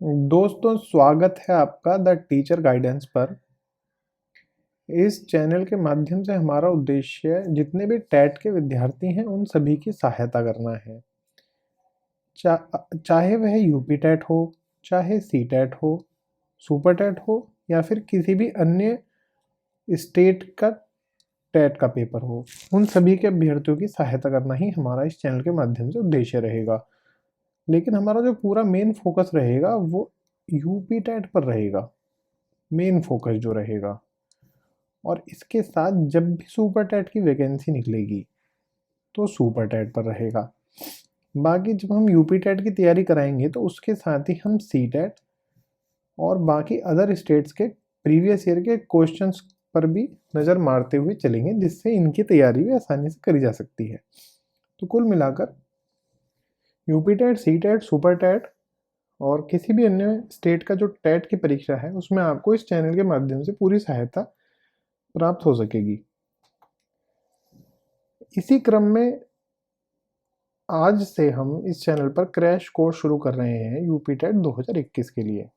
दोस्तों, स्वागत है आपका द टीचर गाइडेंस पर। इस चैनल के माध्यम से हमारा उद्देश्य जितने भी टेट के विद्यार्थी हैं उन सभी की सहायता करना है। चाहे वह यूपी टेट हो, चाहे सी टेट हो, सुपर टेट हो या फिर किसी भी अन्य स्टेट का टेट का पेपर हो, उन सभी के अभ्यर्थियों की सहायता करना ही हमारा इस चैनल के माध्यम से उद्देश्य रहेगा। लेकिन हमारा जो पूरा मेन फोकस रहेगा वो यूपी टेट पर रहेगा, मेन फोकस जो रहेगा। और इसके साथ जब भी सुपर टेट की वैकेंसी निकलेगी तो सुपर टेट पर रहेगा। बाकी जब हम यूपी टेट की तैयारी कराएंगे तो उसके साथ ही हम सी टेट और बाकी अदर स्टेट्स के प्रीवियस ईयर के क्वेश्चंस पर भी नज़र मारते हुए चलेंगे, जिससे इनकी तैयारी भी आसानी से करी जा सकती है। तो कुल मिलाकर UP TET, C TET, super TET और किसी भी अन्य स्टेट का जो टेट की परीक्षा है उसमें आपको इस चैनल के माध्यम से पूरी सहायता प्राप्त हो सकेगी। इसी क्रम में आज से हम इस चैनल पर क्रैश कोर्स शुरू कर रहे हैं यूपी टेट 2021 के लिए।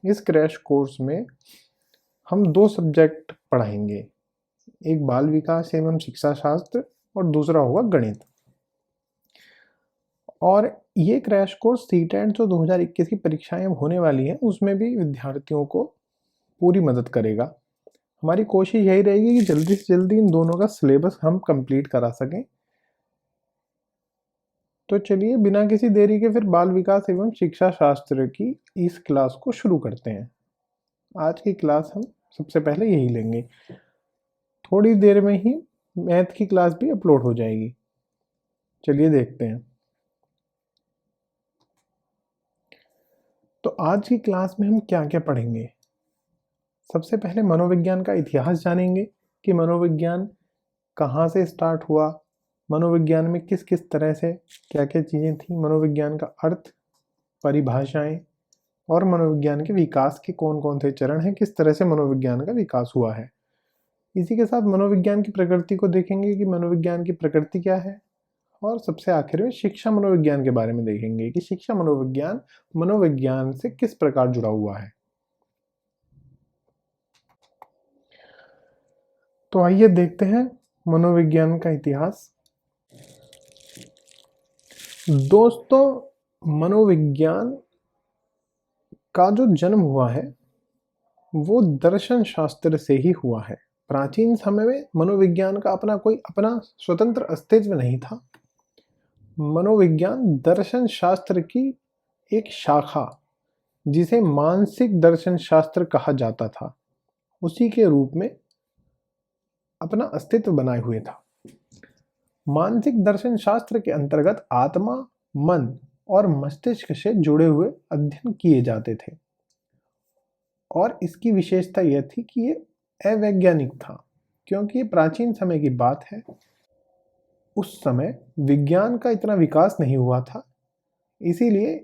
इस क्रैश कोर्स में हम 2 सब्जेक्ट पढ़ाएंगे, एक बाल विकास एवं शिक्षा शास्त्र और दूसरा होगा गणित। और ये क्रैश कोर्स सी टेट जो 2021 की परीक्षाएं होने वाली हैं उसमें भी विद्यार्थियों को पूरी मदद करेगा। हमारी कोशिश यही रहेगी कि जल्दी से जल्दी इन दोनों का सिलेबस हम कंप्लीट करा सकें। तो चलिए बिना किसी देरी के फिर बाल विकास एवं शिक्षा शास्त्र की इस क्लास को शुरू करते हैं। आज की क्लास हम सबसे पहले यही लेंगे। थोड़ी देर में ही मैथ की क्लास भी अपलोड हो जाएगी। चलिए देखते हैं। तो आज की क्लास में हम क्या क्या पढ़ेंगे। सबसे पहले मनोविज्ञान का इतिहास जानेंगे कि मनोविज्ञान कहाँ से स्टार्ट हुआ, मनोविज्ञान में किस किस तरह से क्या क्या चीज़ें थी, मनोविज्ञान का अर्थ, परिभाषाएं और मनोविज्ञान के विकास के कौन कौन से चरण हैं, किस तरह से मनोविज्ञान का विकास हुआ है। इसी के साथ मनोविज्ञान की प्रकृति को देखेंगे कि मनोविज्ञान की प्रकृति क्या है, और सबसे आखिर में शिक्षा मनोविज्ञान के बारे में देखेंगे कि शिक्षा मनोविज्ञान मनोविज्ञान से किस प्रकार जुड़ा हुआ है। तो आइए देखते हैं मनोविज्ञान का इतिहास। दोस्तों, मनोविज्ञान का जो जन्म हुआ है वो दर्शन शास्त्र से ही हुआ है। प्राचीन समय में मनोविज्ञान का अपना स्वतंत्र अस्तित्व नहीं था। मनोविज्ञान दर्शन शास्त्र की एक शाखा, जिसे मानसिक दर्शन शास्त्र कहा जाता था, उसी के रूप में अपना अस्तित्व बनाए हुए था। मानसिक दर्शन शास्त्र के अंतर्गत आत्मा, मन और मस्तिष्क से जुड़े हुए अध्ययन किए जाते थे। और इसकी विशेषता यह थी कि ये अवैज्ञानिक था, क्योंकि ये प्राचीन समय की बात है। उस समय विज्ञान का इतना विकास नहीं हुआ था, इसीलिए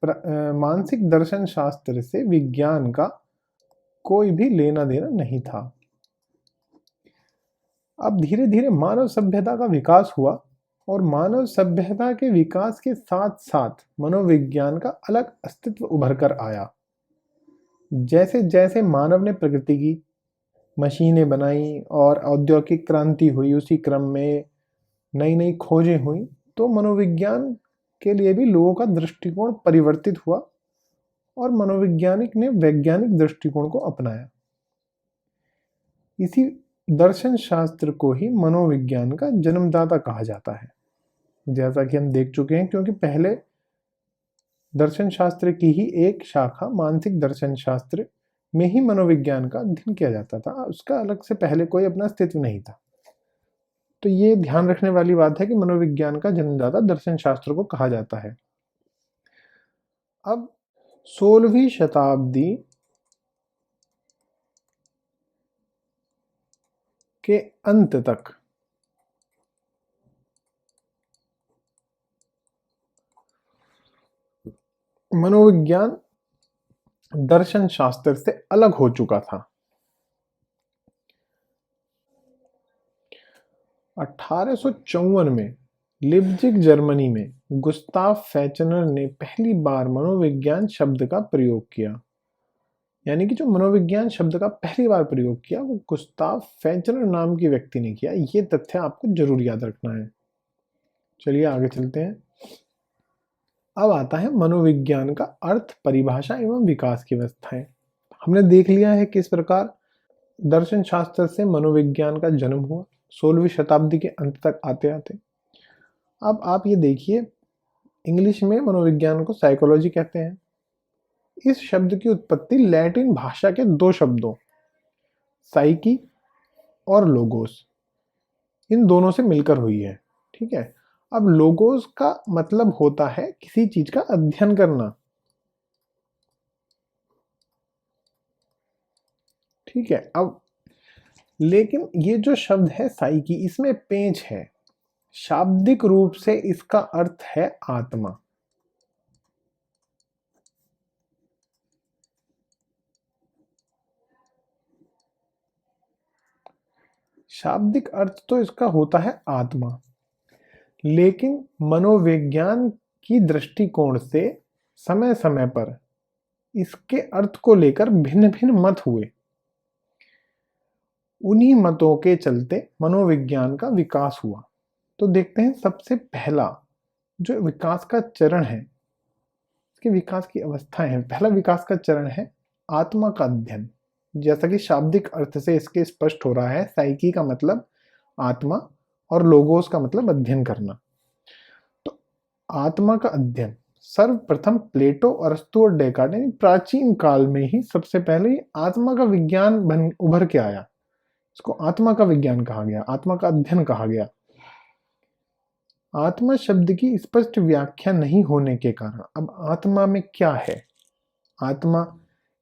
मानसिक दर्शन शास्त्र से विज्ञान का कोई भी लेना देना नहीं था। अब धीरे धीरे मानव सभ्यता का विकास हुआ और मानव सभ्यता के विकास के साथ साथ मनोविज्ञान का अलग अस्तित्व उभर कर आया। जैसे जैसे मानव ने प्रगति की, मशीनें बनाई और औद्योगिक क्रांति हुई, उसी क्रम में नई नई खोजें हुई, तो मनोविज्ञान के लिए भी लोगों का दृष्टिकोण परिवर्तित हुआ और मनोवैज्ञानिक ने वैज्ञानिक दृष्टिकोण को अपनाया। इसी दर्शन शास्त्र को ही मनोविज्ञान का जन्मदाता कहा जाता है, जैसा कि हम देख चुके हैं। क्योंकि पहले दर्शन शास्त्र की ही एक शाखा मानसिक दर्शन शास्त्र में ही मनोविज्ञान का अध्ययन किया जाता था, उसका अलग से पहले कोई अपना अस्तित्व नहीं था। तो ये ध्यान रखने वाली बात है कि मनोविज्ञान का जन्मदाता दर्शन शास्त्र को कहा जाता है। अब 16वीं शताब्दी के अंत तक मनोविज्ञान दर्शन शास्त्र से अलग हो चुका था। 1854 में लिप्जिग जर्मनी में गुस्ताव फैचनर ने पहली बार मनोविज्ञान शब्द का प्रयोग किया। यानी कि जो मनोविज्ञान शब्द का पहली बार प्रयोग किया वो गुस्ताव फैचनर नाम के व्यक्ति ने किया। ये तथ्य आपको जरूर याद रखना है। चलिए आगे चलते हैं। अब आता है मनोविज्ञान का अर्थ, परिभाषा एवं विकास की अवस्थाएं। हमने देख लिया है किस प्रकार दर्शन शास्त्र से मनोविज्ञान का जन्म हुआ 16वीं शताब्दी के अंत तक आते आते। अब आप ये देखिए, इंग्लिश में मनोविज्ञान को साइकोलॉजी कहते हैं। इस शब्द की उत्पत्ति लैटिन भाषा के दो शब्दों साइकी और लोगोस, इन दोनों से मिलकर हुई है। ठीक है। अब लोगोस का मतलब होता है किसी चीज का अध्ययन करना। ठीक है। अब लेकिन ये जो शब्द है साइकी, इसमें पेंच है। शाब्दिक रूप से इसका अर्थ है आत्मा। शाब्दिक अर्थ तो इसका होता है आत्मा, लेकिन मनोविज्ञान की दृष्टिकोण से समय समय पर इसके अर्थ को लेकर भिन्न भिन्न मत हुए। उन्हीं मतों के चलते मनोविज्ञान का विकास हुआ। तो देखते हैं, सबसे पहला जो विकास का चरण है, इसके विकास की अवस्थाएं हैं। पहला विकास का चरण है आत्मा का अध्ययन। जैसा कि शाब्दिक अर्थ से इसके स्पष्ट हो रहा है, साइकी का मतलब आत्मा और लोगोस का मतलब अध्ययन करना। तो आत्मा का अध्ययन सर्वप्रथम प्लेटो, अरस्तू और डेकार्ट यानी प्राचीन काल में ही सबसे पहले आत्मा का विज्ञान उभर के आया। इसको आत्मा का विज्ञान कहा गया, आत्मा का अध्ययन कहा गया। आत्मा शब्द की स्पष्ट व्याख्या नहीं होने के कारण अब आत्मा में क्या है, आत्मा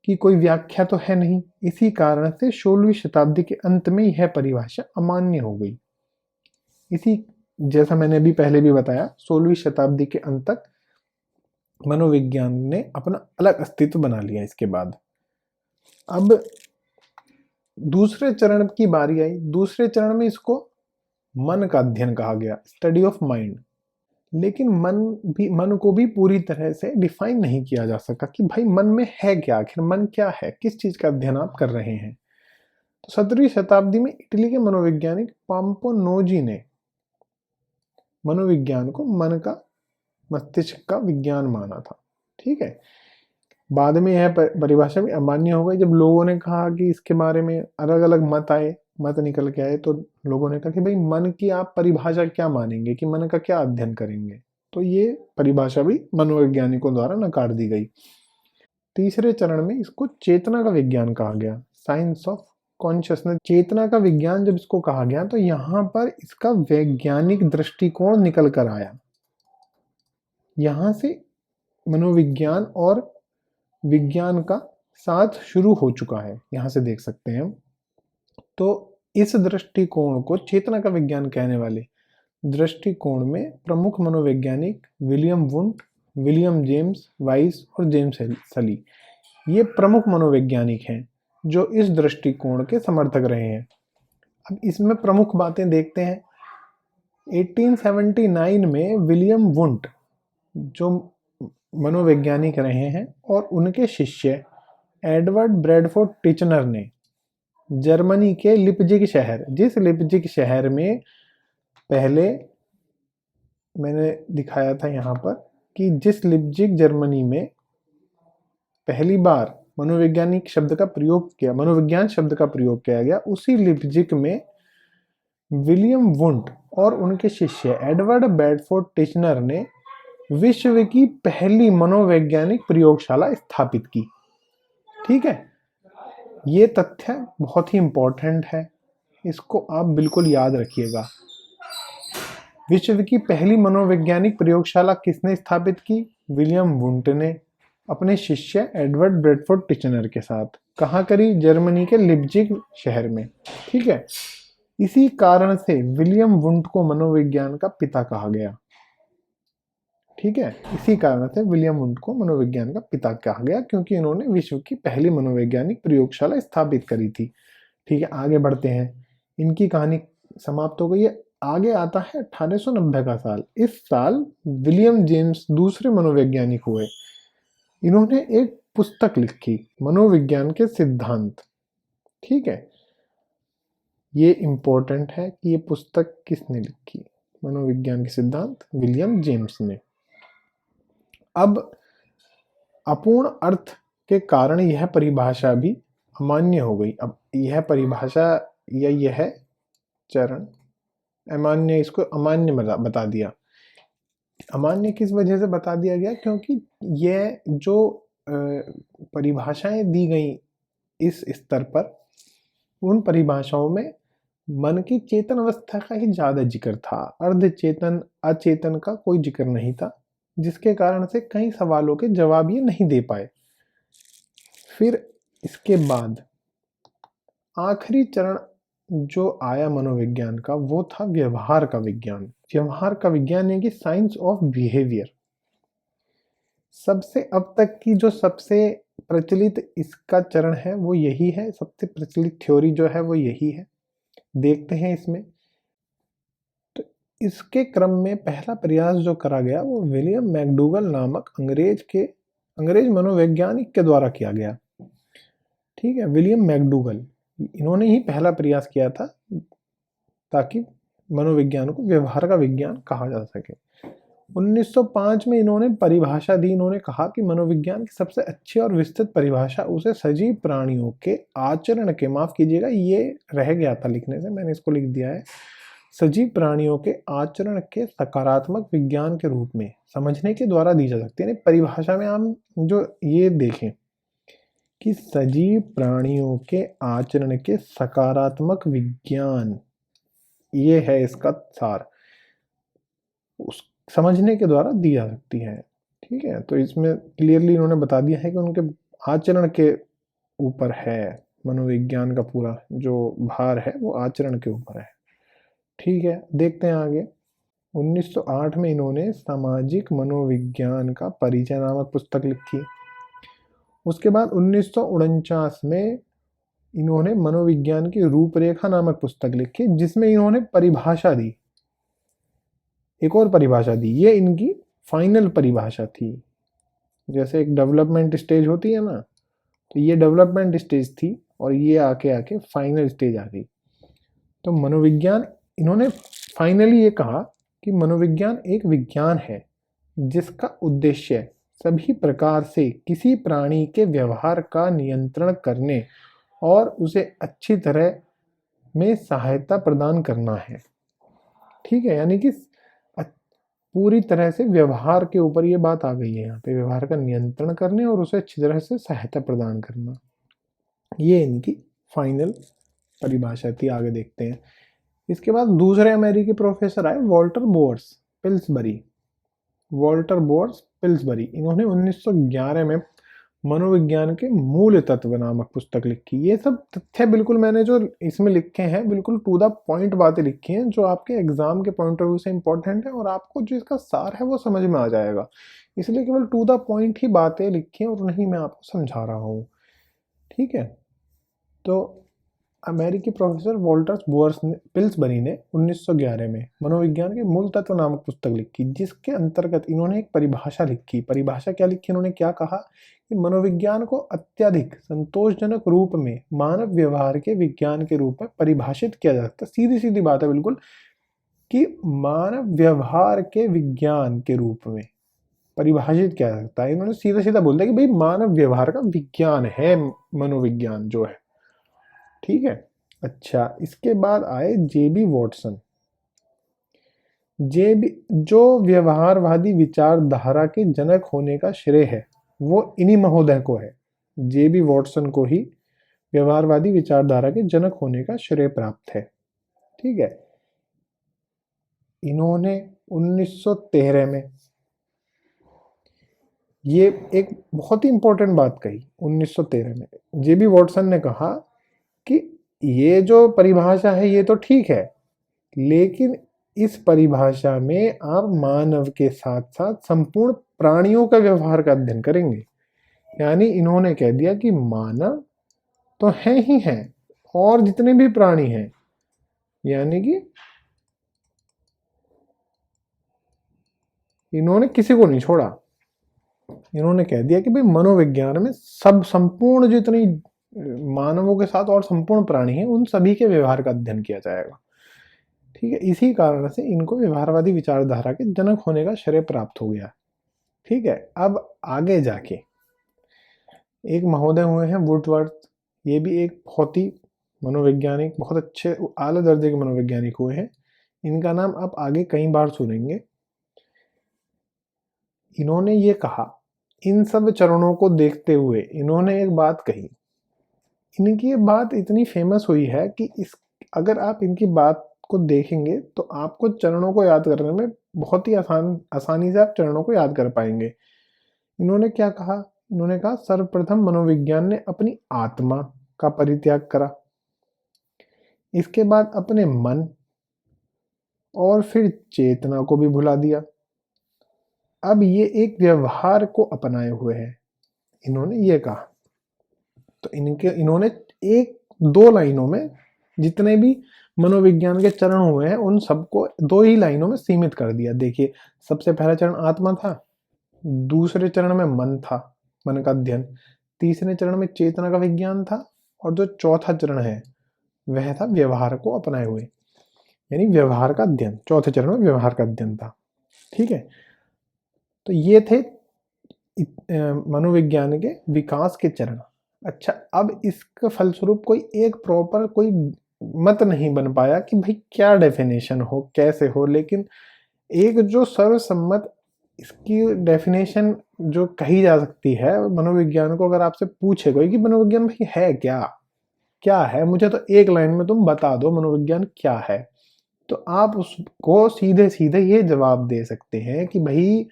की कोई व्याख्या तो है नहीं। इसी कारण से 16वीं शताब्दी के अंत में यह परिभाषा अमान्य हो गई। इसी जैसा मैंने अभी पहले भी बताया, 16वीं शताब्दी के अंत तक मनोविज्ञान ने अपना अलग अस्तित्व बना लिया। इसके बाद अब दूसरे चरण की बारी आई। दूसरे चरण में इसको मन का अध्ययन कहा गया, स्टडी ऑफ माइंड। लेकिन मन को भी पूरी तरह से डिफाइन नहीं किया जा सका कि भाई मन में है क्या, आखिर मन क्या है, किस चीज का अध्ययन आप कर रहे हैं। तो 17वीं शताब्दी में इटली के मनोवैज्ञानिक पाम्पोनोजी ने मनोविज्ञान को मन का, मस्तिष्क का विज्ञान माना था। ठीक है। बाद में यह परिभाषा भी अमान्य हो गई जब लोगों ने कहा कि इसके बारे में अलग अलग मत निकल के आए। तो लोगों ने कहा कि भाई मन की आप परिभाषा क्या मानेंगे, कि मन का क्या अध्ययन करेंगे। तो ये परिभाषा भी मनोवैज्ञानिकों द्वारा नकार दी गई। तीसरे चरण में इसको चेतना का विज्ञान कहा गया, साइंस ऑफ कॉन्शियसनेस। चेतना का विज्ञान जब इसको कहा गया तो यहाँ पर इसका वैज्ञानिक दृष्टिकोण निकल कर आया। यहाँ से मनोविज्ञान और विज्ञान का साथ शुरू हो चुका है, यहाँ से देख सकते हैं। तो इस दृष्टिकोण को चेतना का विज्ञान कहने वाले दृष्टिकोण में प्रमुख मनोवैज्ञानिक William Wundt, William James vice और जेम्स सली, ये प्रमुख मनोवैज्ञानिक हैं जो इस दृष्टिकोण के समर्थक रहे हैं। अब इसमें प्रमुख बातें देखते हैं। 1879 में विलियम वुंट जो मनोवैज्ञानिक रहे हैं और उनके शिष्य एडवर्ड ब्रैडफोर्ड टिचनर ने जर्मनी के लिप्जिग शहर, जिस लिप्जिग शहर में पहले मैंने दिखाया था यहाँ पर कि जिस लिप्जिग जर्मनी में पहली बार मनोविज्ञान शब्द का प्रयोग किया गया, उसी लिप्जिग में विलियम वुंट और उनके शिष्य एडवर्ड ब्रैडफोर्ड टिचनर ने विश्व की पहली मनोवैज्ञानिक प्रयोगशाला स्थापित की। ठीक है। ये तथ्य बहुत ही इंपॉर्टेंट है, इसको आप बिल्कुल याद रखिएगा। विश्व की पहली मनोवैज्ञानिक प्रयोगशाला किसने स्थापित की? विलियम वुंट ने अपने शिष्य एडवर्ड ब्रैडफोर्ड टिचनर के साथ। कहाँ करी? जर्मनी के लिप्जिग शहर में। ठीक है। इसी कारण से विलियम वुंट को मनोविज्ञान का पिता कहा गया। ठीक है। इसी कारण से विलियम वुंट को मनोविज्ञान का पिता कहा गया, क्योंकि इन्होंने विश्व की पहली मनोवैज्ञानिक प्रयोगशाला स्थापित करी थी। ठीक है। आगे बढ़ते हैं। इनकी कहानी समाप्त हो गई है। आगे आता है 1890 का साल। इस साल विलियम जेम्स दूसरे मनोवैज्ञानिक हुए। इन्होंने एक पुस्तक लिखी, मनोविज्ञान के सिद्धांत। ठीक है, ये इंपॉर्टेंट है कि ये पुस्तक किसने लिखी। मनोविज्ञान के सिद्धांत विलियम जेम्स ने। अब अपूर्ण अर्थ के कारण यह परिभाषा भी अमान्य हो गई। अब यह परिभाषा या यह चरण अमान्य, इसको अमान्य बता दिया। अमान्य किस वजह से बता दिया गया? क्योंकि यह जो परिभाषाएं दी गई इस स्तर पर, उन परिभाषाओं में मन की चेतन अवस्था का ही ज्यादा जिक्र था, अर्ध चेतन अचेतन का कोई जिक्र नहीं था, जिसके कारण से कई सवालों के जवाब ये नहीं दे पाए। फिर इसके बाद आखिरी चरण जो आया मनोविज्ञान का, वो था व्यवहार का विज्ञान। व्यवहार का विज्ञान है कि साइंस ऑफ बिहेवियर। सबसे अब तक की जो सबसे प्रचलित इसका चरण है वो यही है, सबसे प्रचलित थ्योरी जो है वो यही है। देखते हैं इसमें। तो इसके क्रम में पहला प्रयास जो करा गया वो विलियम मैकडूगल नामक अंग्रेज मनोवैज्ञानिक के द्वारा किया गया। ठीक है, विलियम मैकडूगल, इन्होंने ही पहला प्रयास किया था ताकि मनोविज्ञान को व्यवहार का विज्ञान कहा जा सके। 1905 में इन्होंने परिभाषा दी। इन्होंने कहा कि मनोविज्ञान की सबसे अच्छी और विस्तृत परिभाषा उसे सजीव प्राणियों के आचरण के, माफ कीजिएगा ये रह गया था लिखने से, मैंने इसको लिख दिया है, सजीव प्राणियों के आचरण के सकारात्मक विज्ञान के रूप में समझने के द्वारा दी जा सकती है। परिभाषा में हम जो ये देखें कि सजीव प्राणियों के आचरण के सकारात्मक विज्ञान, ये है इसका सार, उस समझने के द्वारा दी जा सकती है। ठीक है, तो इसमें क्लियरली इन्होंने बता दिया है कि उनके आचरण के ऊपर है, मनोविज्ञान का पूरा जो भार है वो आचरण के ऊपर है। ठीक है, देखते हैं आगे। 1908 में इन्होंने सामाजिक मनोविज्ञान का परिचय नामक पुस्तक लिखी। उसके बाद 1949 में इन्होंने मनोविज्ञान की रूपरेखा नामक पुस्तक लिखी, जिसमें इन्होंने परिभाषा दी, एक और परिभाषा दी। ये इनकी फाइनल परिभाषा थी। जैसे एक डेवलपमेंट स्टेज होती है ना, तो ये डेवलपमेंट स्टेज थी और ये आके फाइनल स्टेज आ गई। तो मनोविज्ञान, इन्होंने फाइनली ये कहा कि मनोविज्ञान एक विज्ञान है जिसका उद्देश्य सभी प्रकार से किसी प्राणी के व्यवहार का नियंत्रण करने और उसे अच्छी तरह में सहायता प्रदान करना है। ठीक है, यानी कि पूरी तरह से व्यवहार के ऊपर ये बात आ गई है यहाँ पे, व्यवहार का नियंत्रण करने और उसे अच्छी तरह से सहायता प्रदान करना। ये इनकी फाइनल परिभाषा थी। आगे देखते हैं। इसके बाद दूसरे अमेरिकी प्रोफेसर आए, Walter bores Pillsbury. Walter bores Pillsbury, इन्होंने 1911 में मनोविज्ञान के मूल तत्व नामक पुस्तक लिखी। ये सब तथ्य बिल्कुल मैंने जो इसमें लिखे हैं बिल्कुल टू द पॉइंट बातें लिखी हैं, जो आपके एग्जाम के पॉइंट ऑफ व्यू से इंपॉर्टेंट है और आपको जो इसका सार है वो समझ में आ जाएगा। इसलिए केवल टू द पॉइंट ही बातें लिखी हैं और उन्हीं मैं आपको समझा रहा हूँ। ठीक है, तो अमेरिकी प्रोफेसर वॉल्टर बोअर्स पिल्सबरी ने 1911 में मनोविज्ञान के मूल तत्व नामक पुस्तक लिखी, जिसके अंतर्गत इन्होंने एक परिभाषा लिखी। परिभाषा क्या लिखी? इन्होंने क्या कहा कि मनोविज्ञान को अत्यधिक संतोषजनक रूप में मानव व्यवहार के विज्ञान के रूप में परिभाषित किया जा सकता है। सीधी सीधी बात है बिल्कुल, कि मानव व्यवहार के विज्ञान के रूप में परिभाषित किया जा सकता है। इन्होंने सीधा सीधा बोल दिया कि भाई मानव व्यवहार का विज्ञान है मनोविज्ञान जो है। ठीक है, अच्छा, इसके बाद आए जेबी वॉटसन। जो व्यवहारवादी विचारधारा के जनक होने का श्रेय है वो इन्हीं महोदय को है। जेबी वॉटसन को ही व्यवहारवादी विचारधारा के जनक होने का श्रेय प्राप्त है। ठीक है, इन्होंने 1913 में ये एक बहुत ही इंपॉर्टेंट बात कही। 1913 में जेबी वॉटसन ने कहा कि ये जो परिभाषा है ये तो ठीक है, लेकिन इस परिभाषा में आप मानव के साथ साथ संपूर्ण प्राणियों का व्यवहार का अध्ययन करेंगे। यानी इन्होंने कह दिया कि मानव तो है ही है और जितने भी प्राणी हैं, यानी कि इन्होंने किसी को नहीं छोड़ा। इन्होंने कह दिया कि भाई मनोविज्ञान में सब संपूर्ण जितनी मानवों के साथ और संपूर्ण प्राणी हैं उन सभी के व्यवहार का अध्ययन किया जाएगा। ठीक है, इसी कारण से इनको व्यवहारवादी विचारधारा के जनक होने का श्रेय प्राप्त हो गया। ठीक है, अब आगे जाके एक महोदय हुए हैं वुडवर्थ, ये भी एक बहुत ही मनोवैज्ञानिक, बहुत अच्छे आला दर्जे के मनोवैज्ञानिक हुए हैं। इनका नाम आप आगे कई बार सुनेंगे। इन्होंने ये कहा, इन सब चरणों को देखते हुए इन्होंने एक बात कही। इनकी ये बात इतनी फेमस हुई है कि अगर आप इनकी बात को देखेंगे तो आपको चरणों को याद करने में बहुत ही आसानी से आप चरणों को याद कर पाएंगे। इन्होंने क्या कहा? इन्होंने कहा, सर्वप्रथम मनोविज्ञान ने अपनी आत्मा का परित्याग करा, इसके बाद अपने मन और फिर चेतना को भी भुला दिया। अब ये एक व्यवहार को अपनाए हुए हैं, इन्होंने ये कहा। तो इन्होंने एक दो लाइनों में जितने भी मनोविज्ञान के चरण हुए हैं उन सबको दो ही लाइनों में सीमित कर दिया। देखिए, सबसे पहला चरण आत्मा था, दूसरे चरण में मन था, मन का अध्ययन, तीसरे चरण में चेतना का विज्ञान था, और जो चौथा चरण है वह था व्यवहार को अपनाए हुए, यानी व्यवहार का अध्ययन। चौथे चरण में व्यवहार का अध्ययन था। ठीक है, तो ये थे मनोविज्ञान के विकास के चरण। अच्छा, अब इसका फलस्वरूप कोई एक प्रॉपर कोई मत नहीं बन पाया कि भाई क्या डेफिनेशन हो, कैसे हो, लेकिन एक जो सर्वसम्मत इसकी डेफिनेशन जो कही जा सकती है मनोविज्ञान को, अगर आपसे पूछे कोई कि मनोविज्ञान भाई है क्या, क्या है, मुझे तो एक लाइन में तुम बता दो मनोविज्ञान क्या है, तो आप उसको सीधे सीधे ये जवाब दे सकते हैं कि भाई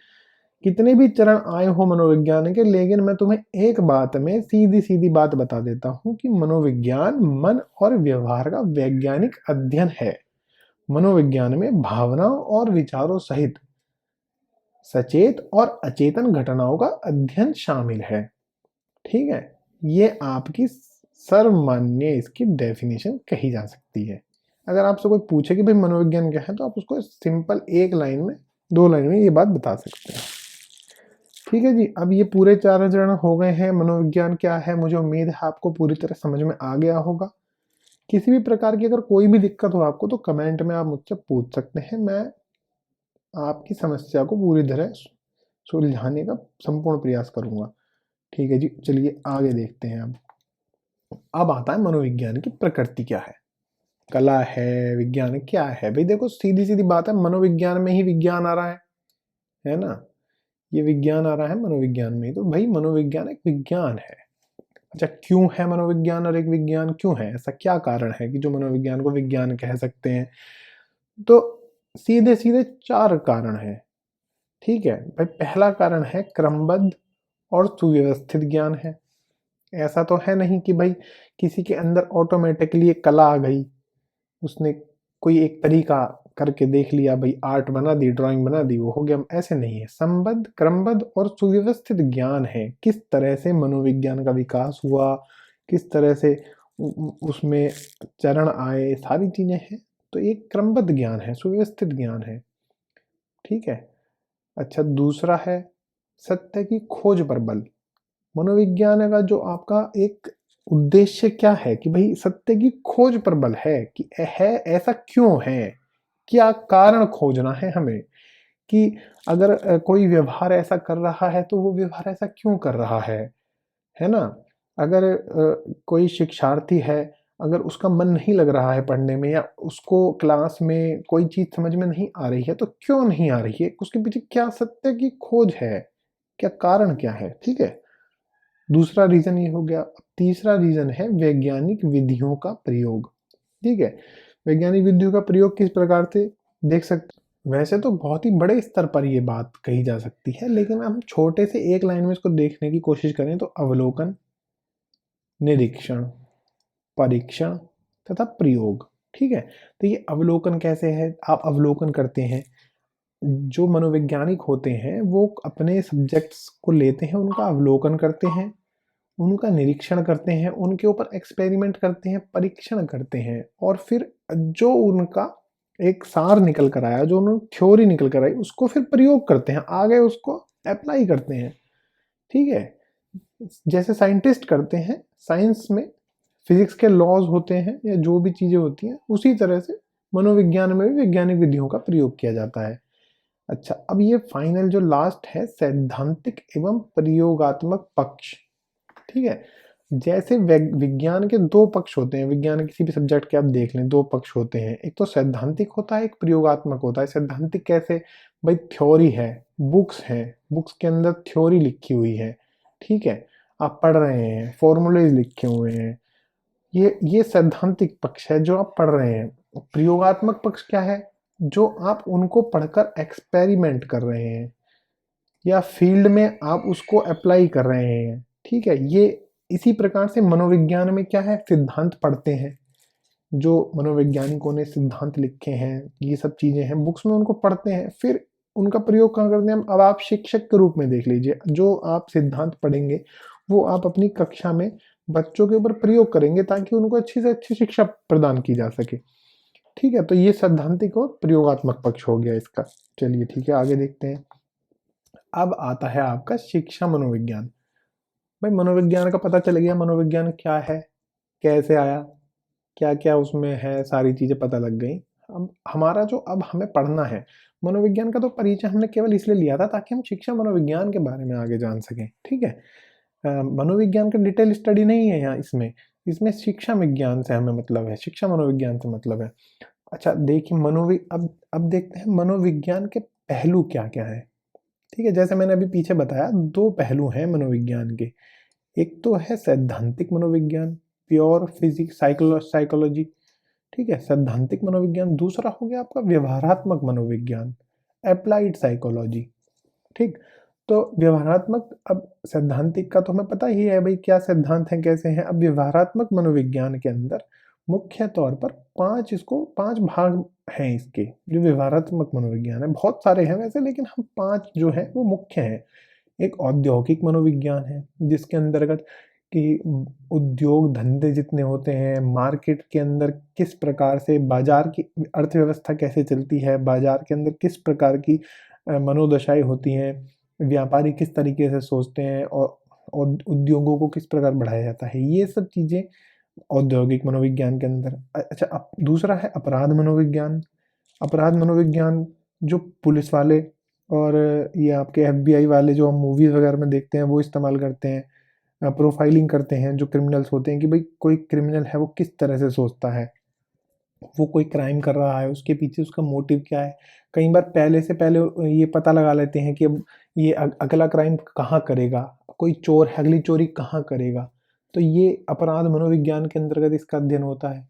कितने भी चरण आए हो मनोविज्ञान के, लेकिन मैं तुम्हें एक बात में सीधी सीधी बात बता देता हूं कि मनोविज्ञान मन और व्यवहार का वैज्ञानिक अध्ययन है। मनोविज्ञान में भावनाओं और विचारों सहित सचेत और अचेतन घटनाओं का अध्ययन शामिल है। ठीक है, ये आपकी सर्वमान्य इसकी डेफिनेशन कही जा सकती है। अगर आपसे कोई पूछे कि भाई मनोविज्ञान क्या है, तो आप उसको सिंपल एक लाइन में, दो लाइन में ये बात बता सकते हैं। ठीक है जी, अब ये पूरे 4 चरण हो गए हैं मनोविज्ञान क्या है। मुझे उम्मीद है आपको पूरी तरह समझ में आ गया होगा। किसी भी प्रकार की अगर कोई भी दिक्कत हो आपको तो कमेंट में आप मुझसे पूछ सकते हैं, मैं आपकी समस्या को पूरी तरह सुलझाने का संपूर्ण प्रयास करूंगा। ठीक है जी, चलिए आगे देखते हैं। अब आता है मनोविज्ञान की प्रकृति क्या है, कला है, विज्ञान क्या है। भाई देखो, सीधी सीधी बात है, मनोविज्ञान में ही विज्ञान आ रहा है ना, ये विज्ञान आ रहा है मनोविज्ञान में, तो भाई मनोविज्ञान एक विज्ञान है। अच्छा, क्यों है मनोविज्ञान और एक विज्ञान क्यों है, ऐसा क्या कारण है कि जो मनोविज्ञान को विज्ञान कह सकते हैं? तो सीधे सीधे 4 कारण हैं। ठीक है भाई, पहला कारण है क्रमबद्ध और सुव्यवस्थित ज्ञान है। ऐसा तो है नहीं कि भाई किसी के अंदर ऑटोमेटिकली एक कला आ गई, उसने कोई एक तरीका करके देख लिया, भाई आर्ट बना दी, ड्राइंग बना दी, वो हो गया। ऐसे नहीं है, संबद्ध, क्रमबद्ध और सुव्यवस्थित ज्ञान है। किस तरह से मनोविज्ञान का विकास हुआ, किस तरह से उसमें चरण आए, सारी चीजें हैं। तो एक क्रमबद्ध ज्ञान है, सुव्यवस्थित ज्ञान है। ठीक है। अच्छा, दूसरा है सत्य की खोज पर बल। मनोविज्ञान का जो आपका एक उद्देश्य क्या है कि भाई सत्य की खोज पर बल है कि है ऐसा क्यों है, क्या कारण खोजना है हमें, कि अगर कोई व्यवहार ऐसा कर रहा है तो वो व्यवहार ऐसा क्यों कर रहा है ना। अगर कोई शिक्षार्थी है, अगर उसका मन नहीं लग रहा है पढ़ने में, या उसको क्लास में कोई चीज समझ में नहीं आ रही है, तो क्यों नहीं आ रही है, उसके पीछे क्या सत्य की खोज है, क्या कारण क्या है। ठीक है, दूसरा रीजन ये हो गया। तीसरा रीजन है वैज्ञानिक विधियों का प्रयोग। ठीक है, वैज्ञानिक विधियों का प्रयोग किस प्रकार से देख सकते, वैसे तो बहुत ही बड़े स्तर पर ये बात कही जा सकती है, लेकिन हम छोटे से एक लाइन में इसको देखने की कोशिश करें तो अवलोकन, निरीक्षण, परीक्षण तथा प्रयोग। ठीक है, तो ये अवलोकन कैसे है, आप अवलोकन करते हैं, जो मनोवैज्ञानिक होते हैं वो अपने सब्जेक्ट्स को लेते हैं, उनका अवलोकन करते हैं, उनका निरीक्षण करते हैं, उनके ऊपर एक्सपेरिमेंट करते हैं, परीक्षण करते हैं, और फिर जो उनका एक सार निकल कर आया, जो उन्होंने थ्योरी निकल कर आई, उसको फिर प्रयोग करते हैं, आगे उसको अप्लाई करते हैं। ठीक है, जैसे साइंटिस्ट करते हैं साइंस में, फिजिक्स के लॉज होते हैं या जो भी चीजें होती हैं, उसी तरह से मनोविज्ञान में भी वैज्ञानिक विधियों का प्रयोग किया जाता है। अच्छा, अब ये फाइनल जो लास्ट है, सैद्धांतिक एवं प्रयोगात्मक पक्ष। ठीक है, जैसे विज्ञान के दो पक्ष होते हैं, विज्ञान किसी भी सब्जेक्ट के आप देख लें, दो पक्ष होते हैं, एक तो सैद्धांतिक होता है, एक प्रयोगात्मक होता है। सैद्धांतिक कैसे? भाई थ्योरी है, बुक्स है, बुक्स के अंदर थ्योरी लिखी हुई है, ठीक है, आप पढ़ रहे हैं, फॉर्मूलेज लिखे हुए हैं, ये सैद्धांतिक पक्ष है जो आप पढ़ रहे हैं। प्रयोगात्मक पक्ष क्या है? जो आप उनको पढ़कर एक्सपेरिमेंट कर रहे हैं या फील्ड में आप उसको अप्लाई कर रहे हैं। ठीक है, ये इसी प्रकार से मनोविज्ञान में क्या है, सिद्धांत पढ़ते हैं, जो मनोवैज्ञानिकों ने सिद्धांत लिखे हैं, ये सब चीजें हैं, बुक्स में उनको पढ़ते हैं, फिर उनका प्रयोग कहाँ करते हैं। अब आप शिक्षक के रूप में देख लीजिए, जो आप सिद्धांत पढ़ेंगे वो आप अपनी कक्षा में बच्चों के ऊपर प्रयोग करेंगे, ताकि उनको अच्छी से अच्छी शिक्षा प्रदान की जा सके। ठीक है, तो ये सैद्धांतिक और प्रयोगात्मक पक्ष हो गया इसका। चलिए ठीक है, आगे देखते हैं। अब आता है आपका शिक्षा मनोविज्ञान। भाई मनोविज्ञान का पता चल गया, मनोविज्ञान क्या है, कैसे आया, क्या क्या उसमें है, सारी चीजें पता लग गई। अब हमारा जो अब हमें पढ़ना है, मनोविज्ञान का तो परिचय हमने केवल इसलिए लिया था ताकि हम शिक्षा मनोविज्ञान के बारे में आगे जान सकें। ठीक है, मनोविज्ञान का डिटेल स्टडी नहीं है यहाँ, इसमें इसमें शिक्षा विज्ञान से हमें मतलब है, शिक्षा मनोविज्ञान से मतलब है। अच्छा देखिए, अब देखते हैं मनोविज्ञान के पहलू क्या क्या है। ठीक है, जैसे मैंने अभी पीछे बताया, दो पहलू हैं मनोविज्ञान के। एक तो है सैद्धांतिक मनोविज्ञान, प्योर फिजिक्स साइकोलॉजी। ठीक है, सैद्धांतिक मनोविज्ञान। दूसरा हो गया आपका व्यवहारात्मक मनोविज्ञान, अप्लाइड साइकोलॉजी। ठीक, तो व्यवहारात्मक, अब सैद्धांतिक का तो हमें पता ही है भाई क्या सिद्धांत हैं, कैसे हैं। अब व्यवहारात्मक मनोविज्ञान के अंदर मुख्य तौर पर पांच भाग हैं इसके, जो व्यवहारात्मक मनोविज्ञान है। बहुत सारे हैं वैसे, लेकिन हम पांच जो है वो मुख्य हैं। एक औद्योगिक मनोविज्ञान है, जिसके अंतर्गत कि उद्योग धंधे जितने होते हैं, मार्केट के अंदर किस प्रकार से, बाजार की अर्थव्यवस्था कैसे चलती है, बाजार के अंदर किस प्रकार की मनोदशाएं होती हैं, व्यापारी किस तरीके से सोचते हैं, और उद्योगों को किस प्रकार बढ़ाया जाता है, ये सब चीज़ें औद्योगिक मनोविज्ञान के अंदर। अच्छा, अब दूसरा है अपराध मनोविज्ञान। अपराध मनोविज्ञान जो पुलिस वाले और ये आपके एफबीआई वाले जो हम मूवीज वगैरह में देखते हैं वो इस्तेमाल करते हैं, प्रोफाइलिंग करते हैं जो क्रिमिनल्स होते हैं, कि भाई कोई क्रिमिनल है वो किस तरह से सोचता है, वो कोई क्राइम कर रहा है, उसके पीछे उसका मोटिव क्या है। कई बार पहले से पहले ये पता लगा लेते हैं कि अब ये अगला क्राइम कहाँ करेगा, कोई चोर है अगली चोरी कहाँ करेगा। तो ये अपराध मनोविज्ञान के अंतर्गत इसका अध्ययन होता है।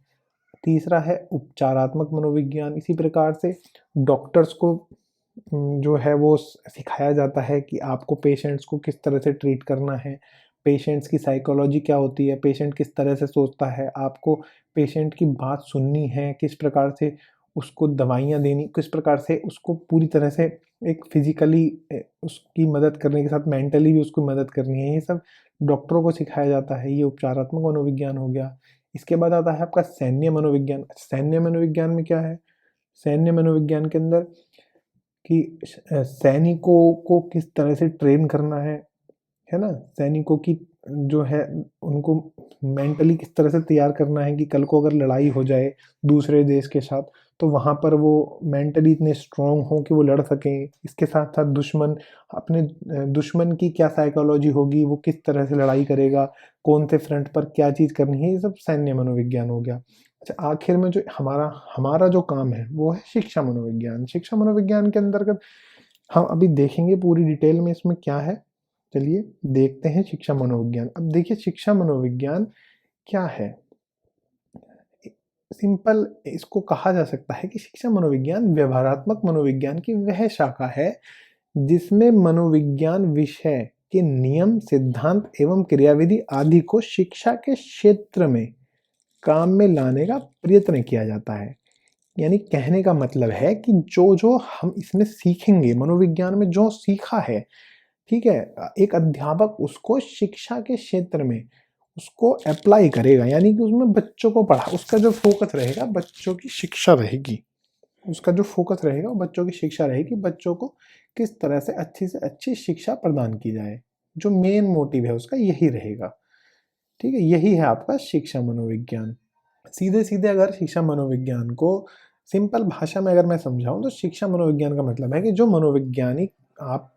तीसरा है उपचारात्मक मनोविज्ञान। इसी प्रकार से डॉक्टर्स को जो है वो सिखाया जाता है कि आपको पेशेंट्स को किस तरह से ट्रीट करना है, पेशेंट्स की साइकोलॉजी क्या होती है, पेशेंट किस तरह से सोचता है, आपको पेशेंट की बात सुननी है, किस प्रकार से उसको दवाइयाँ देनी, किस प्रकार से उसको पूरी तरह से एक फिजिकली उसकी मदद करने के साथ मेंटली भी उसको मदद करनी है। ये सब डॉक्टरों को सिखाया जाता है। ये उपचारात्मक मनोविज्ञान हो गया। इसके बाद आता है आपका सैन्य मनोविज्ञान। सैन्य मनोविज्ञान में क्या है? सैन्य मनोविज्ञान के अंदर कि सैनिकों को किस तरह से ट्रेन करना है ना? सैनिकों की जो है उनको मेंटली किस तरह से तैयार करना है कि कल को अगर लड़ाई हो जाए दूसरे देश के साथ, तो वहाँ पर वो मेंटली इतने स्ट्रांग हों कि वो लड़ सकें। इसके साथ-साथ दुश्मन की क्या साइकोलॉजी होगी, वो किस तरह से लड़ाई करेगा, कौन से फ्रंट पर क्या चीज़ करनी है, ये सब सैन्य मनोविज्ञान हो गया। अच्छा, आखिर में जो हमारा हमारा जो काम है वो है शिक्षा मनोविज्ञान। शिक्षा मनोविज्ञान के अंतर्गत हम अभी देखेंगे पूरी डिटेल में इसमें क्या है। चलिए देखते हैं शिक्षा मनोविज्ञान। अब देखिए शिक्षा मनोविज्ञान क्या है? सिंपल इसको कहा जा सकता है कि शिक्षा मनोविज्ञान व्यवहारात्मक मनोविज्ञान की वह शाखा है जिसमें मनोविज्ञान विषय के नियम, सिद्धांत एवं क्रियाविधि आदि को शिक्षा के क्षेत्र में काम में लाने का प्रयत्न किया जाता है। यानी कहने का मतलब है कि जो जो हम इसमें सीखेंगे, मनोविज्ञान में जो सीखा है, ठीक है, एक अध्यापक उसको शिक्षा के क्षेत्र में उसको अप्लाई करेगा, यानी कि उसमें बच्चों को पढ़ा, उसका जो फोकस रहेगा बच्चों की शिक्षा रहेगी। उसका जो फोकस रहेगा वो बच्चों की शिक्षा रहेगी, बच्चों को किस तरह से अच्छी शिक्षा प्रदान की जाए, जो मेन मोटिव है उसका यही रहेगा। ठीक है, यही है आपका शिक्षा मनोविज्ञान। सीधे सीधे अगर शिक्षा मनोविज्ञान को सिंपल भाषा में अगर मैं समझाऊं तो शिक्षा मनोविज्ञान का मतलब है कि जो मनोवैज्ञानिक आप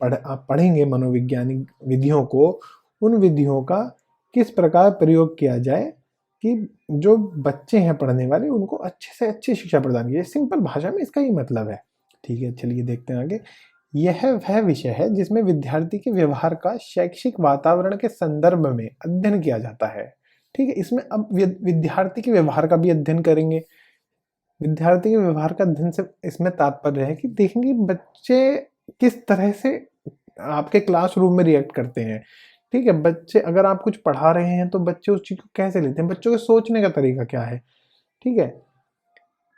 पढ़ेंगे मनोवैज्ञानिक विधियों को, उन विधियों का किस प्रकार प्रयोग किया जाए कि जो बच्चे हैं पढ़ने वाले उनको अच्छे से अच्छी शिक्षा प्रदान की जाए। सिंपल भाषा में इसका ही मतलब है। ठीक है, चलिए देखते हैं आगे। यह वह विषय है जिसमें विद्यार्थी के व्यवहार का शैक्षिक वातावरण के संदर्भ में अध्ययन किया जाता है। ठीक है, इसमें अब विद्यार्थी के व्यवहार का भी अध्ययन करेंगे। विद्यार्थी के व्यवहार का अध्ययन से इसमें तात्पर्य है कि देखेंगे बच्चे किस तरह से आपके क्लासरूम में रिएक्ट करते हैं। ठीक है, बच्चे अगर आप कुछ पढ़ा रहे हैं तो बच्चे उस चीज को कैसे लेते हैं, बच्चों के सोचने का तरीका क्या है। ठीक है,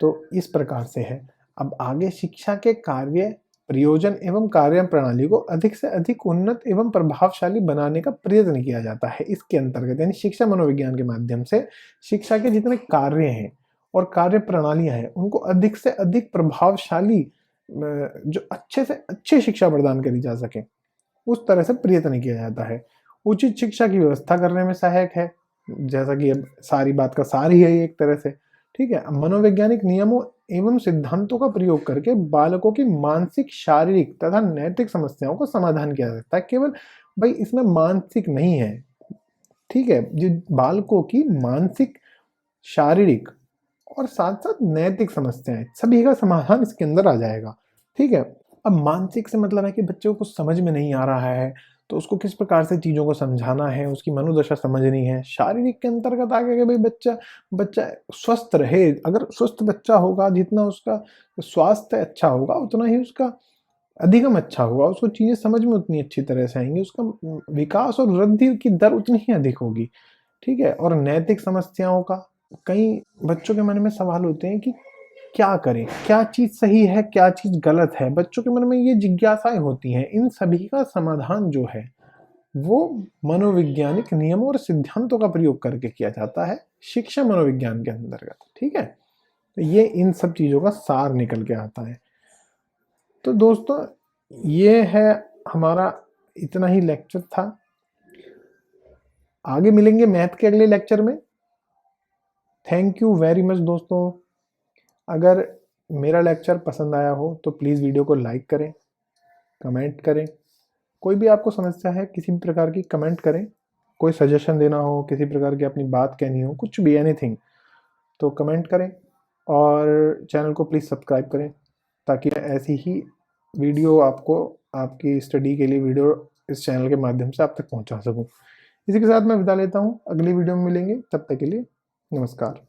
तो इस प्रकार से है। अब आगे शिक्षा के कार्य प्रयोजन एवं कार्य प्रणाली को अधिक से अधिक उन्नत एवं प्रभावशाली बनाने का प्रयत्न किया जाता है। इसके अंतर्गत यानी शिक्षा मनोविज्ञान के माध्यम से शिक्षा के जितने कार्य हैं और कार्य प्रणालियां हैं उनको अधिक से अधिक प्रभावशाली, जो अच्छे से अच्छी शिक्षा प्रदान करी जा सके, उस तरह से प्रयत्न किया जाता है। उचित शिक्षा की व्यवस्था करने में सहायक है, जैसा कि अब सारी बात का सार ही है एक तरह से। ठीक है, मनोवैज्ञानिक नियमों एवं सिद्धांतों का प्रयोग करके बालकों की मानसिक, शारीरिक तथा नैतिक समस्याओं का समाधान किया जा सकता है। केवल भाई इसमें मानसिक नहीं है, ठीक है, जो बालकों की मानसिक, शारीरिक और साथ साथ नैतिक समस्याएं, सभी का समाधान इसके अंदर आ जाएगा। ठीक है, अब मानसिक से मतलब है कि बच्चे को कुछ समझ में नहीं आ रहा है तो उसको किस प्रकार से चीज़ों को समझाना है, उसकी मनोदशा समझनी है। शारीरिक के अंतर्गत आ गया कि भाई बच्चा बच्चा स्वस्थ रहे। अगर स्वस्थ बच्चा होगा, जितना उसका स्वास्थ्य अच्छा होगा उतना ही उसका अधिगम अच्छा होगा, उसको चीज़ें समझ में उतनी अच्छी तरह से आएंगी, उसका विकास और वृद्धि की दर उतनी ही अधिक होगी। ठीक है, और नैतिक समस्याओं का, कई बच्चों के मन में सवाल होते हैं कि क्या करें, क्या चीज़ सही है, क्या चीज़ गलत है, बच्चों के मन में ये जिज्ञासाएं होती हैं। इन सभी का समाधान जो है वो मनोवैज्ञानिक नियमों और सिद्धांतों का प्रयोग करके किया जाता है शिक्षा मनोविज्ञान के अंतर्गत। ठीक है, तो ये इन सब चीज़ों का सार निकल के आता है। तो दोस्तों ये है हमारा, इतना ही लेक्चर था। आगे मिलेंगे मैथ के अगले लेक्चर में। थैंक यू वेरी मच दोस्तों। अगर मेरा लेक्चर पसंद आया हो तो प्लीज़ वीडियो को लाइक करें, कमेंट करें। कोई भी आपको समस्या है किसी भी प्रकार की, कमेंट करें। कोई सजेशन देना हो, किसी प्रकार की अपनी बात कहनी हो, कुछ भी, एनीथिंग, तो कमेंट करें। और चैनल को प्लीज़ सब्सक्राइब करें ताकि मैं ऐसी ही वीडियो आपको, आपकी स्टडी के लिए वीडियो इस चैनल के माध्यम से आप तक पहुंचा सकूं। इसी के साथ मैं विदा लेता हूं, अगली वीडियो में मिलेंगे, तब तक के लिए नमस्कार।